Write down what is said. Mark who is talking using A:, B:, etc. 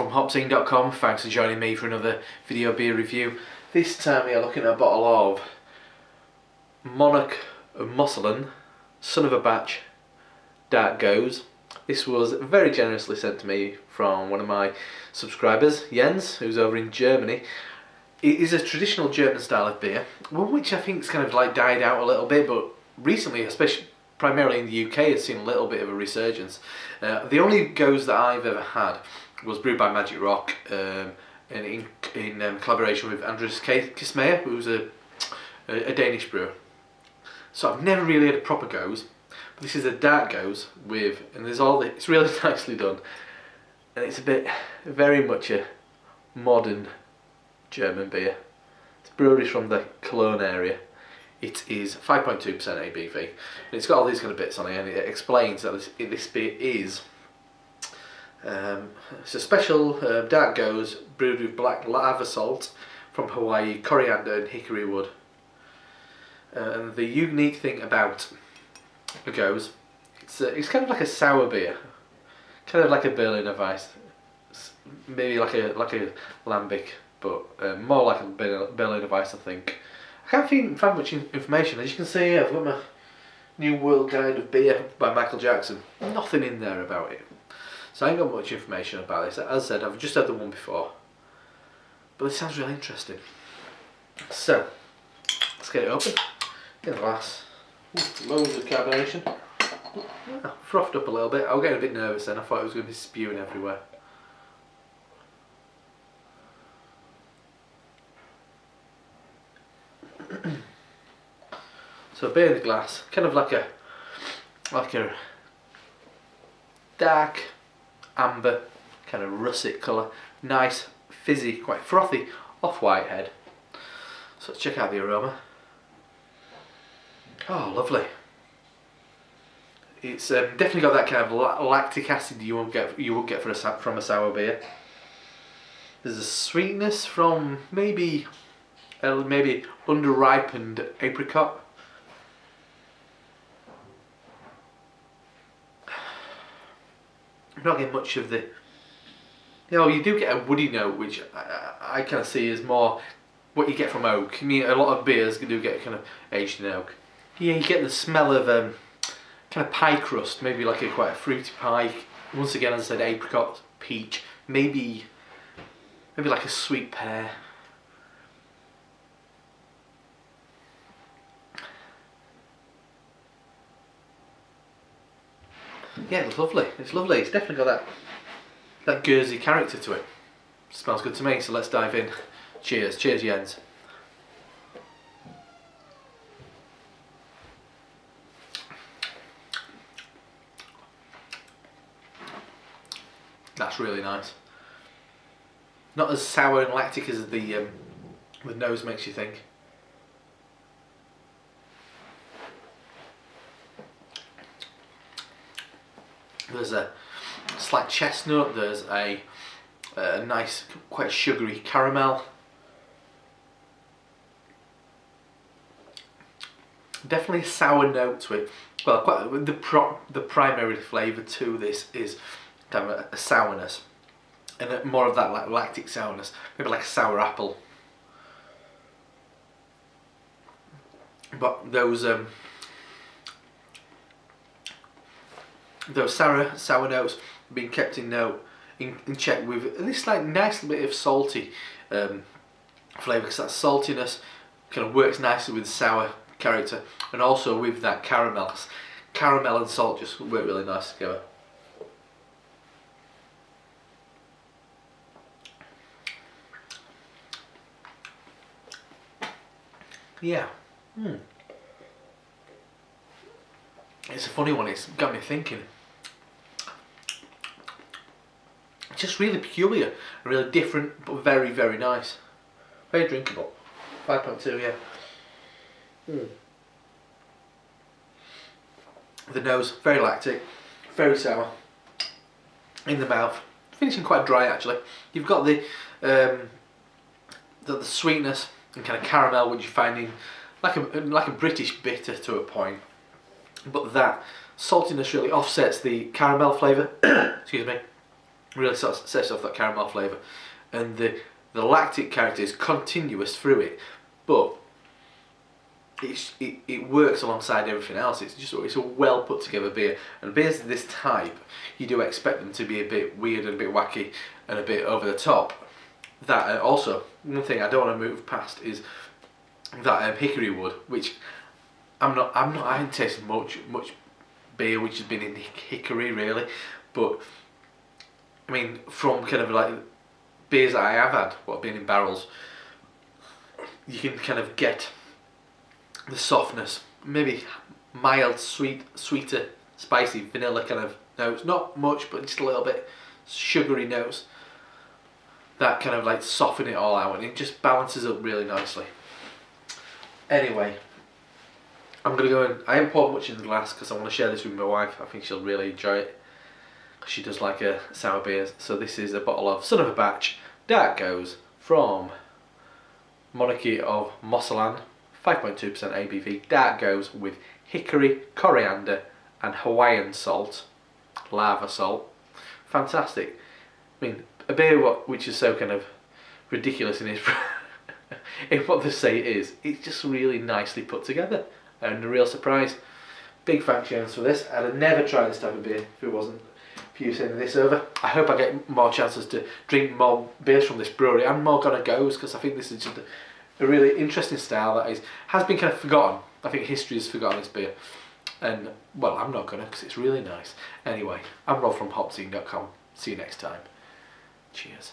A: from HopZine.com. Thanks for joining me for another video beer review. This time we are looking at a bottle of Monarchy of Musselland Son of a Batch Dark Gose. This was very generously sent to me from one of my subscribers, Jens, who's over in Germany. It is a traditional German style of beer, one which I think has kind of like died out a little bit, but recently, especially primarily in the UK, has seen a little bit of a resurgence. The only Gose that I've ever had was brewed by Magic Rock and in collaboration with Andreas Kismayer, who's a Danish brewer. So I've never really had a proper Gose, but this is a dark Gose with, and there's all the, it's really nicely done, and it's very much a modern German beer. It's breweries from the Cologne area. It is 5.2% ABV, and it's got all these kind of bits on it, and it explains that this beer is it's a special dark Gose brewed with black lava salt from Hawaii, coriander and hickory wood. And the unique thing about a Gose, it's kind of like a sour beer, kind of like a Berliner Weiss, maybe like a lambic, but more like a Berliner Weiss, I think. I can't find much information. As you can see, I've got my New World Guide of Beer by Michael Jackson. Nothing in there about it. So I ain't got much information about this. As I said, I've just had the one before. But it sounds really interesting. So, let's get it open. Get a glass. Ooh, loads of carbonation. Yeah, frothed up a little bit. I was getting a bit nervous then. I thought it was going to be spewing everywhere. So beer in the glass, kind of like a dark amber, kind of russet colour, nice, fizzy, quite frothy, off-white head. So let's check out the aroma. Oh, lovely. It's definitely got that kind of lactic acid you won't get from a sour beer. There's a sweetness from maybe under-ripened apricot. I'm not getting much of the, you know, you do get a woody note, which I kind of see as more what you get from oak. I mean, a lot of beers do get kind of aged in oak. Yeah, you get the smell of kind of pie crust, maybe like quite a fruity pie. Once again, as I said, apricot, peach, maybe like a sweet pear. Yeah, it's lovely. It's lovely. It's definitely got that Guernsey character to it. Smells good to me. So let's dive in. Cheers. Cheers, Jens. That's really nice. Not as sour and lactic as the nose makes you think. There's a slight chestnut, there's a nice, quite sugary caramel. Definitely a sour note to it. Well, quite the primary flavour to this is kind of a sourness, and more of that lactic sourness, maybe like a sour apple. But those sour notes being kept in check with this like nice bit of salty flavour, because that saltiness kind of works nicely with the sour character, and also with that caramel. Caramel and salt just work really nice together. Yeah. It's a funny one, it's got me thinking. It's just really peculiar, really different, but very, very nice. Very drinkable. 5.2, yeah. The nose, very lactic, very sour. In the mouth, finishing quite dry actually. You've got the sweetness and kind of caramel, which you find in like a British bitter to a point. But that saltiness really offsets the caramel flavour. Excuse me. Really sort of sets off that caramel flavour, and the lactic character is continuous through it, but it works alongside everything else. It's a well put together beer, and beers of this type, you do expect them to be a bit weird and a bit wacky and a bit over the top. That also, one thing I don't want to move past is that Hickory Wood, which I haven't tasted much beer which has been in hickory really, but I mean, from kind of like beers that I have had, what have been in barrels, you can kind of get the softness, maybe mild, sweeter, spicy, vanilla kind of notes. Not much, but just a little bit sugary notes. That kind of like soften it all out, and it just balances up really nicely. Anyway, I'm going to go and I haven't poured much in the glass because I want to share this with my wife. I think she'll really enjoy it. She does like sour beers. So this is a bottle of Son of a Batch Dark Gose from Monarchy of Musselland, 5.2% ABV, Dark Gose with hickory, coriander and Hawaiian salt, lava salt. Fantastic. I mean, a beer which is so kind of ridiculous in its in what they say it is, it's just really nicely put together and a real surprise. Big thanks James for this. I'd have never tried this type of beer if it wasn't for you sending this over. I hope I get more chances to drink more beers from this brewery and more Gonna Goes, because I think this is just a really interesting style that has been kind of forgotten. I think history has forgotten this beer, and well, I'm not gonna, because it's really nice. Anyway, I'm Rob from HopZine.com. See you next time. Cheers.